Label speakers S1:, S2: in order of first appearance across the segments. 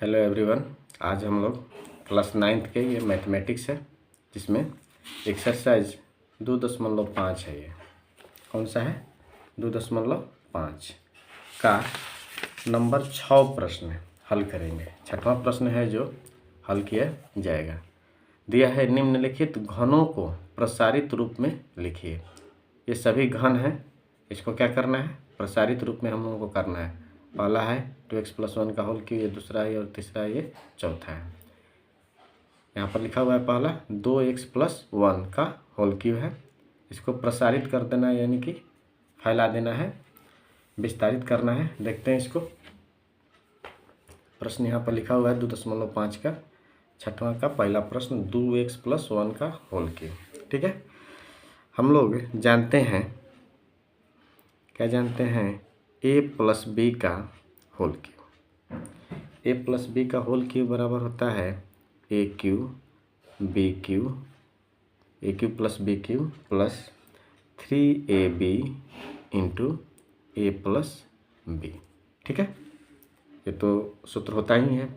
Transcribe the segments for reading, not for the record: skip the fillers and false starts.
S1: Hello everyone. आज हम लोग क्लास 9th के ये मैथमेटिक्स है जिसमें एक्सरसाइज 2.5 है। ये कौन सा है? 2.5 का नंबर 6 प्रश्न हल करेंगे। 6वां प्रश्न है जो हल किया जाएगा। दिया है निम्नलिखित घनों को प्रसारित रूप में लिखिए। ये सभी घन हैं, इसको क्या करना है? प्रसारित रूप में हम लोगों को करना है। पहला है 2x + 1 का होल क्यूब, ये दूसरा है, और तीसरा है, ये चौथा है। यहाँ पर लिखा हुआ है पहला 2x + 1 का होल क्यूब है। इसको प्रसारित कर देना है, यानी कि फैला देना है, विस्तारित करना है। देखते हैं इसको। प्रश्न यहाँ पर लिखा हुआ है 2.5 का 6वां का पहला प्रश्न 2x + 1 का होल क्यूब। ठीक है, हम लोग जानते हैं, क्या जानते हैं? a + b का होल क्यूब। a + b का होल क्यूब बराबर होता है a³ b³ + b³ + 3ab × a + b। ठीक है, ये तो सूत्र होता ही है।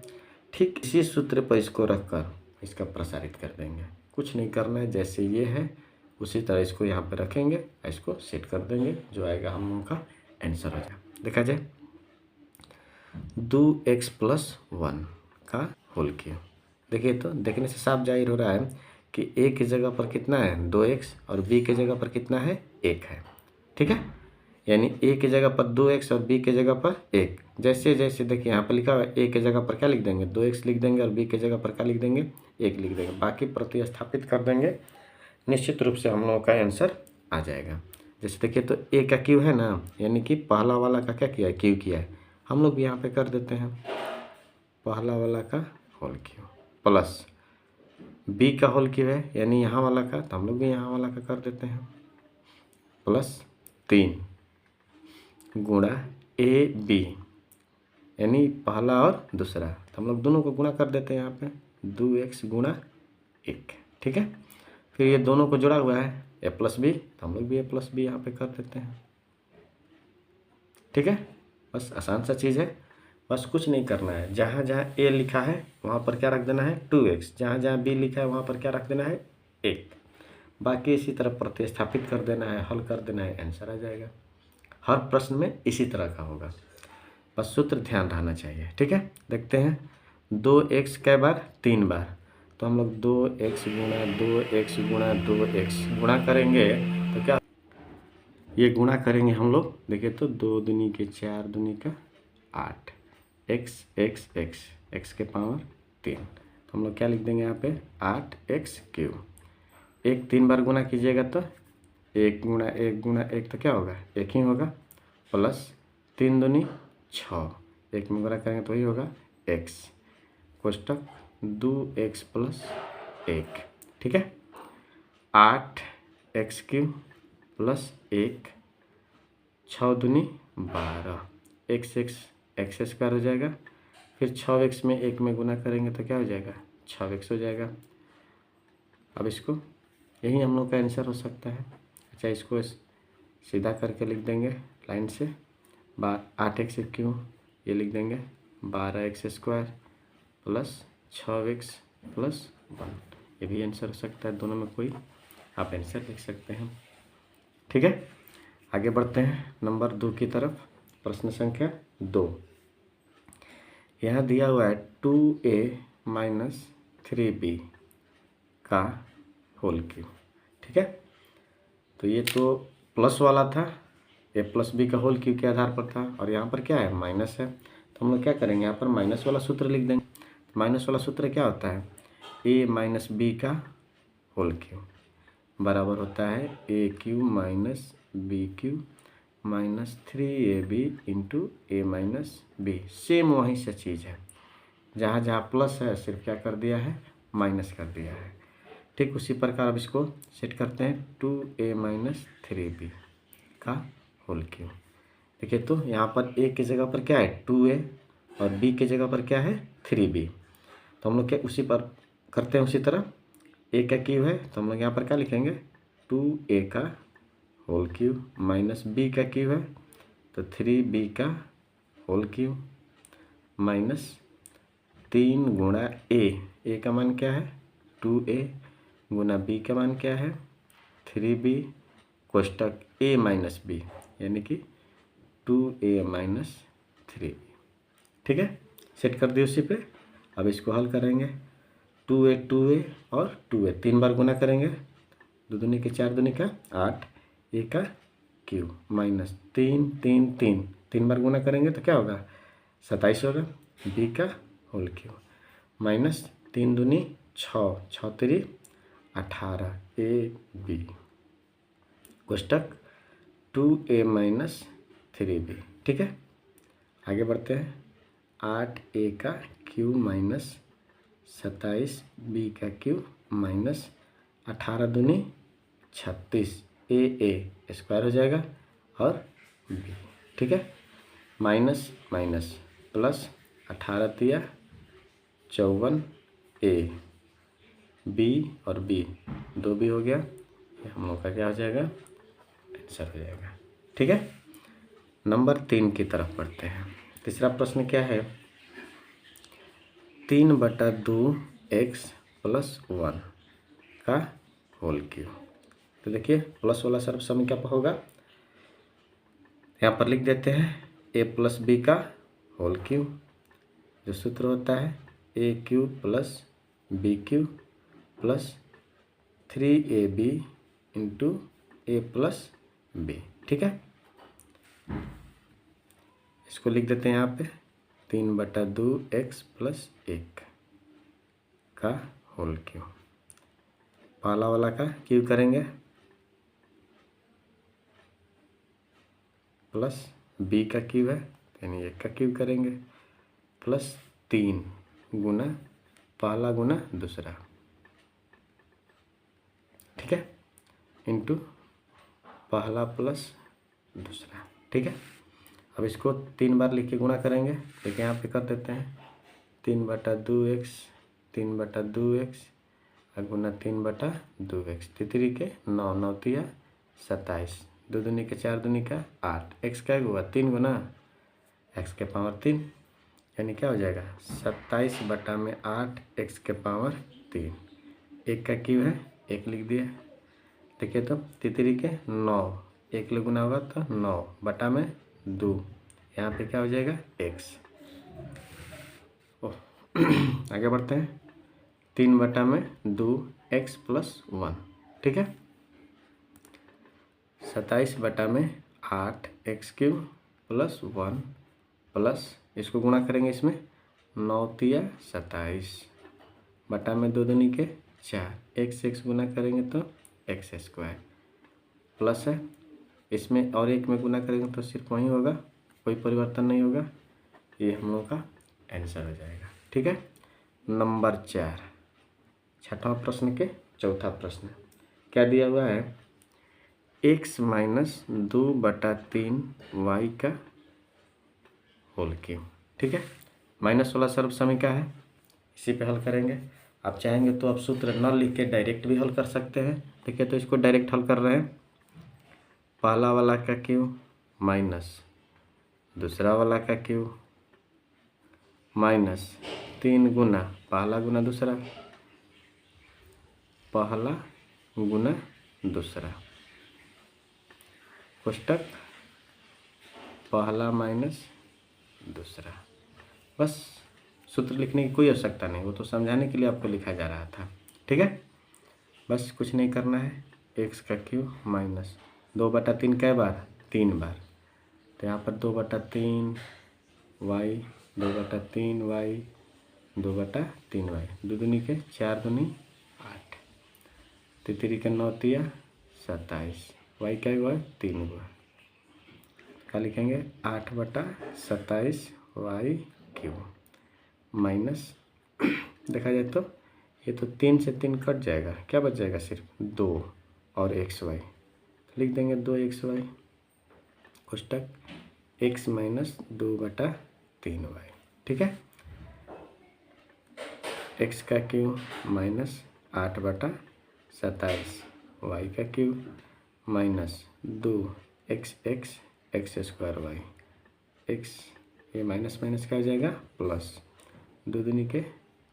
S1: ठीक इसी सूत्र पर इसको रखकर इसका प्रसारित कर देंगे। कुछ नहीं करना है, जैसे ये है उसी तरह इसको यहाँ पे रखेंगे, इसको सेट कर देंगे, जो आएगा हम लोगों का आंसर हो जाएगा। देखा जाए 2x + 1 का होल क्यूब। देखिए तो देखने से साफ जाहिर हो रहा है कि a की जगह पर कितना है 2x और b की जगह पर कितना है 1 है। ठीक है, यानी a की जगह पर 2x और b की जगह पर 1। जैसे जैसे देखिए यहाँ पर लिखा हुआ है a की जगह पर क्या लिख देंगे 2x लिख देंगे, और b की जगह पर क्या लिख देंगे 1 लिख देंगे। बाकी प्रतिस्थापित कर देंगे, निश्चित रूप से हम लोगों का आंसर आ जाएगा। जैसे देखिए तो a का क्यूब है ना, यानी कि पहला वाला का क्या किया है, क्यूब किया है। हम लोग भी यहाँ पे कर देते हैं पहला वाला का होल क्यूब, प्लस b का होल क्यूब है, यानी यहाँ वाला का, तो हम लोग भी यहाँ वाला का कर देते हैं, +3 गुणा ab, यानी पहला और दूसरा, तो हम लोग दोनों को गुणा कर देते हैं यहाँ पे 2x गुणा 1। ठीक है, फिर ये दोनों को जुड़ा हुआ है a + b, तो हम लोग भी a + b यहाँ पे कर देते हैं। ठीक है, बस आसान सा चीज़ है, बस कुछ नहीं करना है। जहाँ जहाँ a लिखा है वहाँ पर क्या रख देना है 2x, जहाँ जहाँ b लिखा है वहाँ पर क्या रख देना है 1। बाकी इसी तरह प्रतिस्थापित कर देना है, हल कर देना है, आंसर आ जाएगा। हर प्रश्न में इसी तरह का होगा, बस सूत्र ध्यान रहना चाहिए। ठीक है, देखते हैं 2x कै बार 3 बार, तो हम लोग 2x गुणा 2x गुणा 2x गुणा करेंगे तो क्या, ये गुणा करेंगे हम लोग। देखिए तो 2 दूनी के 4 दूनी का 8, x के पावर 3, तो हम लोग क्या लिख देंगे यहाँ पे 8x³। 1 3 बार गुणा कीजिएगा तो 1 गुणा 1 गुणा 1 तो क्या होगा 1 ही होगा, प्लस 3 दूनी 6, 1 में गुणा करेंगे तो वही होगा x, कोष्टक 2x + 1। ठीक है, 8x³ + 1, 6 दूनी 12, x² हो जाएगा। फिर 6x में 1 में गुना करेंगे तो क्या हो जाएगा 6x हो जाएगा। अब इसको यही हम लोग का आंसर हो सकता है। अच्छा, इसको सीधा करके लिख देंगे लाइन से, 8x³ ये लिख देंगे 12x² + 6x + 1, ये भी आंसर हो सकता है। दोनों में कोई आप आंसर लिख सकते हैं। ठीक है, आगे बढ़ते हैं नंबर 2 की तरफ। प्रश्न संख्या 2, यहाँ दिया हुआ है 2a - 3b का होल क्यूब। ठीक है, तो ये तो प्लस वाला था, a + b का होल क्यूब के आधार पर था, और यहाँ पर क्या है माइनस है, तो हम लोग क्या करेंगे यहाँ पर माइनस वाला सूत्र लिख देंगे। माइनस वाला सूत्र क्या होता है a - b का होल क्यूब बराबर होता है a³ - b³ -3ab × a - b। Same वहीं से चीज़ है, जहाँ जहाँ प्लस है सिर्फ क्या कर दिया है माइनस कर दिया है। ठीक उसी प्रकार अब इसको सेट करते हैं 2a - 3b का होल क्यूब। देखिए तो यहाँ पर a की जगह पर क्या है 2a और b की जगह पर क्या है 3b, तो हम लोग क्या उसी पर करते हैं। उसी तरह a का क्यूब है तो हम लोग यहाँ पर क्या लिखेंगे 2a का होल क्यूब माइनस b का क्यूब है तो 3b का होल क्यूब माइनस 3 गुणा ए का मान क्या है 2a गुना बी का मान क्या है 3b कोष्टक a माइनस बी यानी कि 2a माइनस 3b। ठीक है, सेट कर दिए उसी पे। अब इसको हल करेंगे 2a और 2a 3 बार गुना करेंगे, 2 दूनी के 4 दूनी का 8 a का क्यूब माइनस 3 3 3 3 बार गुना करेंगे तो क्या होगा 27 होगा b का होल क्यूब माइनस 3 दूनी 6 6 3 18 a b कोष्टक 2a minus 3b। ठीक है, आगे बढ़ते हैं 8a का क्यूब माइनस 27 b का क्यूब माइनस 18 दूनी 36 a स्क्वायर हो जाएगा और b। ठीक है, माइनस माइनस प्लस 18 तिया 54 a b और b 2b हो गया, ये हम लोग का क्या हो जाएगा आंसर हो जाएगा। ठीक है, नंबर 3 की तरफ बढ़ते हैं। तीसरा प्रश्न क्या है 3/2 x प्लस 1 का होल क्यूब। तो देखिए प्लस वाला सर्वसम क्या होगा, यहाँ पर लिख देते हैं a प्लस बी का होल क्यूब, जो सूत्र होता है a cube plus B cube plus 3ab into a plus B. ठीक है, इसको लिख देते हैं यहाँ पे 3/2 x प्लस 1 का होल क्यूब। पहला वाला का क्यूब करेंगे प्लस b का क्यूब है यानी 1 का क्यूब करेंगे प्लस 3 गुना पहला गुना दूसरा। ठीक है, इंटू पहला प्लस दूसरा। ठीक है, अब इसको 3 बार लिख के गुणा करेंगे, लेकिन यहाँ पे कर देते हैं 3/2 x 3/2 x गुना 3/2 x 3 के 9 9 तिया 27 2 दूनी के 4 दूनी का 8 x का हुआ 3 गुना x के पावर 3 यानी क्या हो जाएगा 27/8 x के पावर 3। 1 का क्यूब है 1 लिख दिया। देखिए तो 3 के 9 1 ले गुना होगा तो 9/2 यहाँ पे क्या हो जाएगा x। आगे बढ़ते हैं 3/2 x प्लस 1। ठीक है, 27/8 x क्यूब प्लस 1 प्लस इसको गुणा करेंगे इसमें 9 तिया 27 बटा में 2 दूनी के 4 x से x गुना करेंगे तो x स्क्वायर प्लस है इसमें और 1 में गुना करेंगे तो सिर्फ वही होगा, कोई परिवर्तन नहीं होगा। ये हम लोग का आंसर हो जाएगा। ठीक है, नंबर 4 छठवां प्रश्न के चौथा प्रश्न क्या दिया हुआ है x माइनस 2/3 y का होल क्यूब। ठीक है, माइनस वाला सर्वसमी का है, इसी पे हल करेंगे। आप चाहेंगे तो आप सूत्र न लिख के डायरेक्ट भी हल कर सकते हैं। देखिए तो इसको डायरेक्ट हल कर रहे हैं, पहला वाला का क्यूब माइनस दूसरा वाला का क्यूब माइनस 3 गुना पहला गुना दूसरा पहला गुना दूसरा कोष्टक पहला माइनस दूसरा। बस सूत्र लिखने की कोई आवश्यकता नहीं, वो तो समझाने के लिए आपको लिखा जा रहा था। ठीक है, बस कुछ नहीं करना है। x का क्यूब माइनस 2/3 कै बार 3 बार, तो यहाँ पर 2/3 y 2/3 y 2/3 y 2 दूनी के 4 दूनी 8 3 के 9 तिया 27 y क्या हुआ 3 हुआ, क्या लिखेंगे 8/27 y क्यूब माइनस देखा जाए तो ये तो 3 से 3 कट जाएगा, क्या बच जाएगा सिर्फ 2 और xy, लिख देंगे 2xy कोष्टक x माइनस 2/3y। ठीक है, x का क्यूब माइनस 8/27 y का cube minus 2x x square y x ये माइनस माइनस क्या हो जाएगा प्लस 2 दूनी के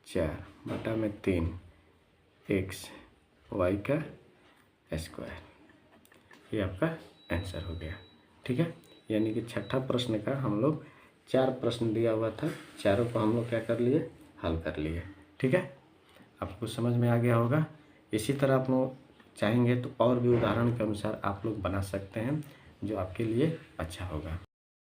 S1: 4 बटा में 3 x y का स्क्वायर। ये आपका आंसर हो गया। ठीक है, यानी कि छठा प्रश्न का हम लोग 4 प्रश्न दिया हुआ था, चारों को हम लोग क्या कर लिए, हल कर लिए। ठीक है, आपको समझ में आ गया होगा। इसी तरह आप लोग चाहेंगे तो और भी उदाहरण के अनुसार आप लोग बना सकते हैं, जो आपके लिए अच्छा होगा।